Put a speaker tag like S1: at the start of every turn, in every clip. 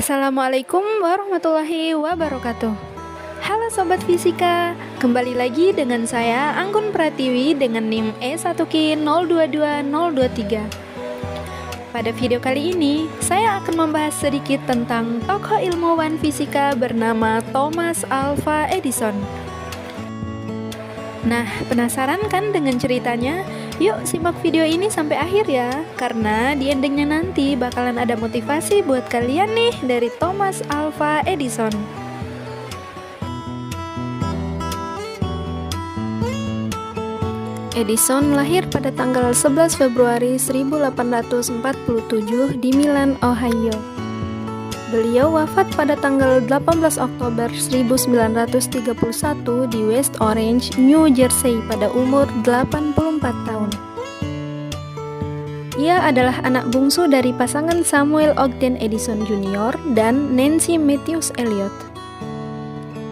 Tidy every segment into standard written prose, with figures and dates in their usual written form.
S1: Assalamualaikum warahmatullahi wabarakatuh. Halo Sobat Fisika, kembali lagi dengan saya Anggun Pratiwi dengan NIM E1K022023. Pada video kali ini, saya akan membahas sedikit tentang tokoh ilmuwan fisika bernama Thomas Alva Edison. Nah, penasaran kan dengan ceritanya? Yuk simak video ini sampai akhir ya, karena di endingnya nanti bakalan ada motivasi buat kalian nih dari Thomas Alva Edison. Edison lahir pada tanggal 11 Februari 1847 di Milan, Ohio. Beliau wafat pada tanggal 18 Oktober 1931 di West Orange, New Jersey pada umur 84 tahun. Ia adalah anak bungsu dari pasangan Samuel Ogden Edison Jr. dan Nancy Matthews Elliot.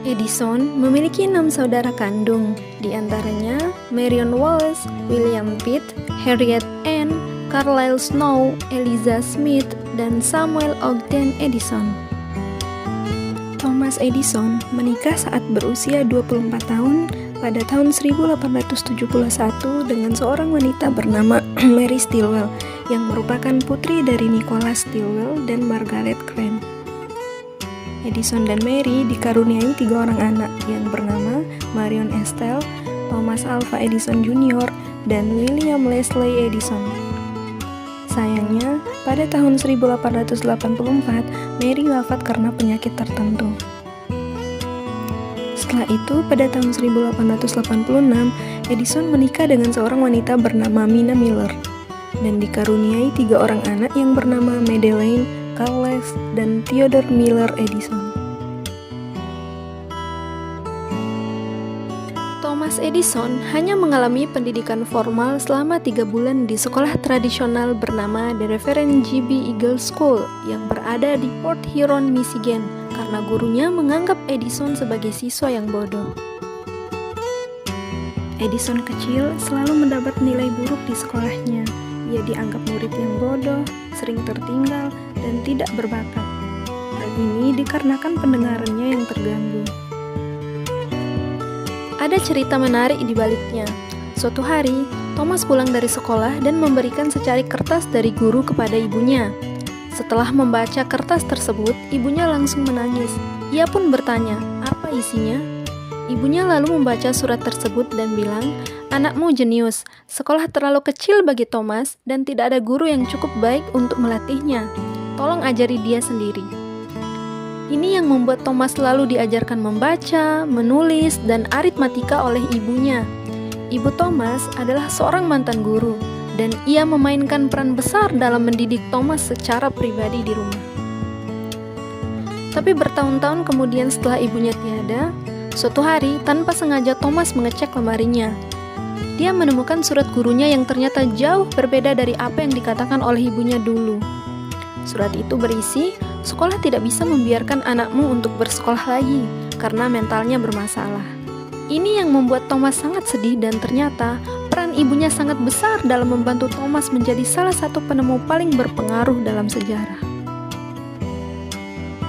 S1: Edison memiliki 6 saudara kandung, di antaranya Marion Wallace, William Pitt, Harriet Ann, Carlisle Snow, Eliza Smith, dan Samuel Ogden Edison. Thomas Edison menikah saat berusia 24 tahun pada tahun 1871 dengan seorang wanita bernama Mary Stilwell yang merupakan putri dari Nicholas Stilwell dan Margaret Crane. Edison dan Mary dikaruniai 3 orang anak yang bernama Marion Estelle, Thomas Alva Edison Jr., dan William Leslie Edison. Sayangnya, pada tahun 1884, Mary wafat karena penyakit tertentu. Setelah itu, pada tahun 1886, Edison menikah dengan seorang wanita bernama Minna Miller dan dikaruniai 3 orang anak yang bernama Madeleine, Carles, dan Theodore Miller Edison. Thomas Edison hanya mengalami pendidikan formal selama 3 bulan di sekolah tradisional bernama The Reverend G.B. Eagle School yang berada di Port Huron, Michigan, karena gurunya menganggap Edison sebagai siswa yang bodoh. Edison kecil selalu mendapat nilai buruk di sekolahnya. Ia dianggap murid yang bodoh, sering tertinggal, dan tidak berbakat. Hal ini dikarenakan pendengarannya yang terganggu. Ada cerita menarik di baliknya. Suatu hari, Thomas pulang dari sekolah dan memberikan secari kertas dari guru kepada ibunya. Setelah membaca kertas tersebut, ibunya langsung menangis. Ia pun bertanya, apa isinya? Ibunya lalu membaca surat tersebut dan bilang, "Anakmu jenius, sekolah terlalu kecil bagi Thomas dan tidak ada guru yang cukup baik untuk melatihnya. Tolong ajari dia sendiri." Ini yang membuat Thomas selalu diajarkan membaca, menulis, dan aritmatika oleh ibunya. Ibu Thomas adalah seorang mantan guru, dan ia memainkan peran besar dalam mendidik Thomas secara pribadi di rumah. Tapi bertahun-tahun kemudian setelah ibunya tiada, suatu hari tanpa sengaja Thomas mengecek lemarinya. Dia menemukan surat gurunya yang ternyata jauh berbeda dari apa yang dikatakan oleh ibunya dulu. Surat itu berisi, "Sekolah tidak bisa membiarkan anakmu untuk bersekolah lagi karena mentalnya bermasalah." Ini yang membuat Thomas sangat sedih dan ternyata peran ibunya sangat besar dalam membantu Thomas menjadi salah satu penemu paling berpengaruh dalam sejarah.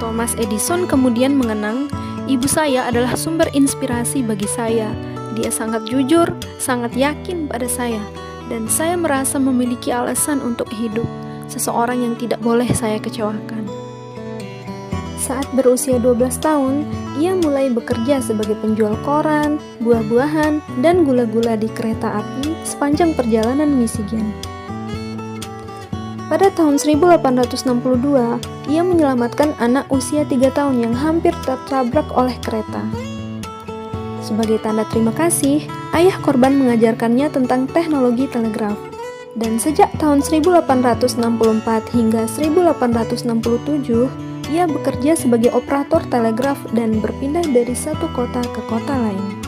S1: Thomas Edison kemudian mengenang, "Ibu saya adalah sumber inspirasi bagi saya. Dia sangat jujur, sangat yakin pada saya, dan saya merasa memiliki alasan untuk hidup. Seseorang yang tidak boleh saya kecewakan." Saat berusia 12 tahun, ia mulai bekerja sebagai penjual koran, buah-buahan, dan gula-gula di kereta api sepanjang perjalanan Michigan. Pada tahun 1862, ia menyelamatkan anak usia 3 tahun yang hampir tertabrak oleh kereta. Sebagai tanda terima kasih, ayah korban mengajarkannya tentang teknologi telegraf. Dan sejak tahun 1864 hingga 1867, ia bekerja sebagai operator telegraf dan berpindah dari satu kota ke kota lain.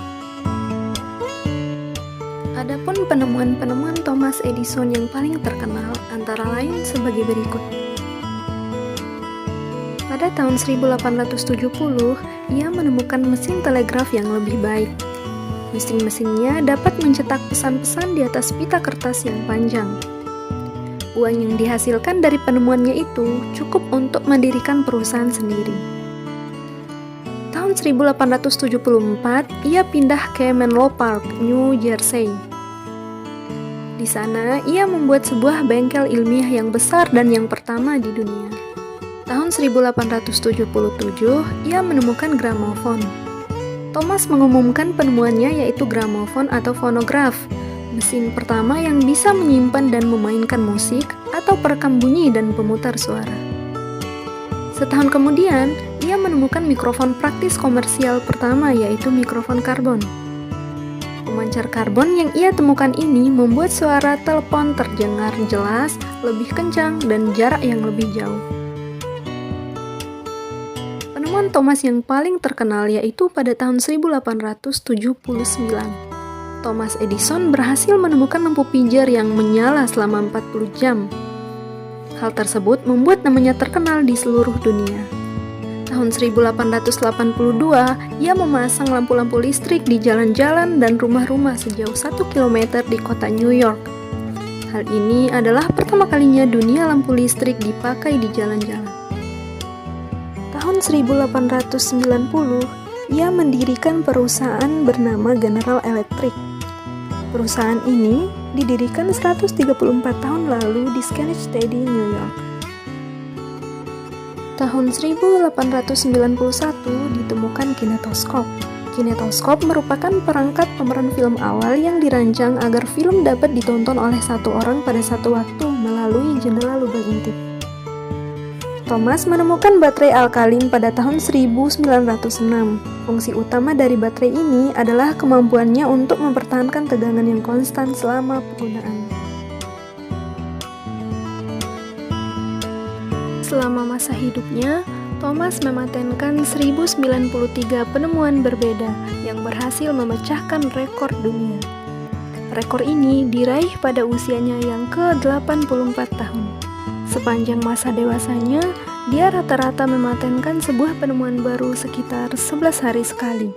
S1: Adapun penemuan-penemuan Thomas Edison yang paling terkenal antara lain sebagai berikut. Pada tahun 1870, ia menemukan mesin telegraf yang lebih baik. Mesin-mesinnya dapat mencetak pesan-pesan di atas pita kertas yang panjang. Uang yang dihasilkan dari penemuannya itu cukup untuk mendirikan perusahaan sendiri. Tahun 1874, ia pindah ke Menlo Park, New Jersey. Di sana, ia membuat sebuah bengkel ilmiah yang besar dan yang pertama di dunia. Tahun 1877, ia menemukan gramofon. Thomas mengumumkan penemuannya yaitu gramofon atau fonograf, mesin pertama yang bisa menyimpan dan memainkan musik atau perekam bunyi dan pemutar suara. Setahun kemudian, ia menemukan mikrofon praktis komersial pertama yaitu mikrofon karbon. Pemancar karbon yang ia temukan ini membuat suara telepon terdengar jelas, lebih kencang, dan jarak yang lebih jauh. Penemuan Thomas yang paling terkenal yaitu pada tahun 1879. Thomas Edison berhasil menemukan lampu pijar yang menyala selama 40 jam. Hal tersebut membuat namanya terkenal di seluruh dunia. Tahun 1882, ia memasang lampu-lampu listrik di jalan-jalan dan rumah-rumah sejauh 1 km di kota New York. Hal ini adalah pertama kalinya dunia lampu listrik dipakai di jalan-jalan. Tahun 1890, ia mendirikan perusahaan bernama General Electric. Perusahaan ini didirikan 134 tahun lalu di Schenectady, New York. Tahun 1891 ditemukan kinetoskop. Kinetoskop merupakan perangkat pemeran film awal yang dirancang agar film dapat ditonton oleh satu orang pada satu waktu melalui jendela lubang intip. Thomas menemukan baterai alkalin pada tahun 1906. Fungsi utama dari baterai ini adalah kemampuannya untuk mempertahankan tegangan yang konstan selama penggunaan. Selama masa hidupnya, Thomas mematenkan 1093 penemuan berbeda yang berhasil memecahkan rekor dunia. Rekor ini diraih pada usianya yang ke-84 tahun. Sepanjang masa dewasanya, dia rata-rata mematenkan sebuah penemuan baru sekitar 11 hari sekali.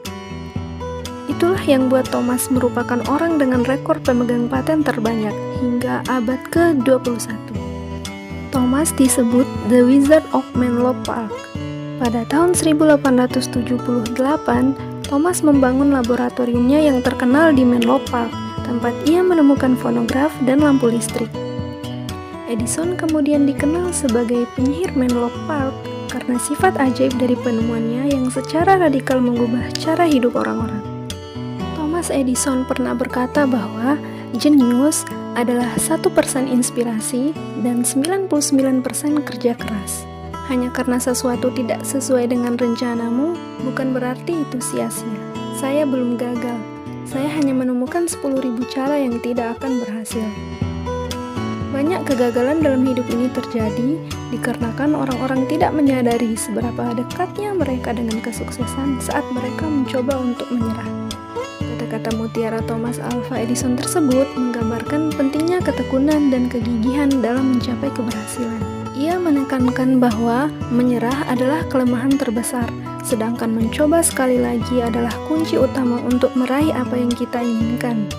S1: Itulah yang buat Thomas merupakan orang dengan rekor pemegang paten terbanyak hingga abad ke-21. Thomas disebut The Wizard of Menlo Park. Pada tahun 1878, Thomas membangun laboratoriumnya yang terkenal di Menlo Park, tempat ia menemukan fonograf dan lampu listrik. Edison kemudian dikenal sebagai penyihir Menlo Park karena sifat ajaib dari penemuannya yang secara radikal mengubah cara hidup orang-orang. Thomas Edison pernah berkata bahwa jenius adalah 1% inspirasi dan 99% kerja keras. Hanya karena sesuatu tidak sesuai dengan rencanamu, bukan berarti itu sia-sia. Saya belum gagal. Saya hanya menemukan 10.000 cara yang tidak akan berhasil. Banyak kegagalan dalam hidup ini terjadi dikarenakan orang-orang tidak menyadari seberapa dekatnya mereka dengan kesuksesan saat mereka mencoba untuk menyerah. Kata-kata mutiara Thomas Alva Edison tersebut menggambarkan pentingnya ketekunan dan kegigihan dalam mencapai keberhasilan. Ia menekankan bahwa menyerah adalah kelemahan terbesar, sedangkan mencoba sekali lagi adalah kunci utama untuk meraih apa yang kita inginkan.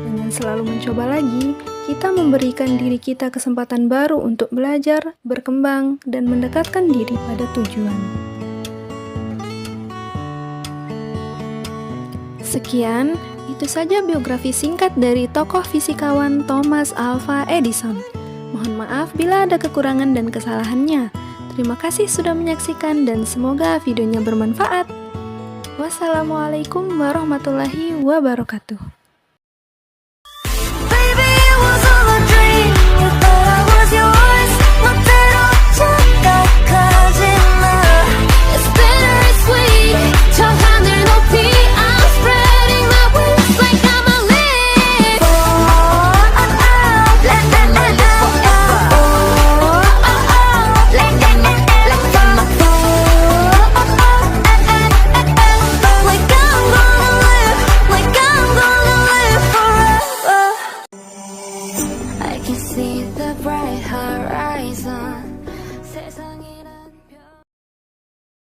S1: Dengan selalu mencoba lagi, kita memberikan diri kita kesempatan baru untuk belajar, berkembang, dan mendekatkan diri pada tujuan. Sekian, itu saja biografi singkat dari tokoh fisikawan Thomas Alva Edison. Mohon maaf bila ada kekurangan dan kesalahannya. Terima kasih sudah menyaksikan dan semoga videonya bermanfaat. Wassalamualaikum warahmatullahi wabarakatuh.
S2: See the bright horizon.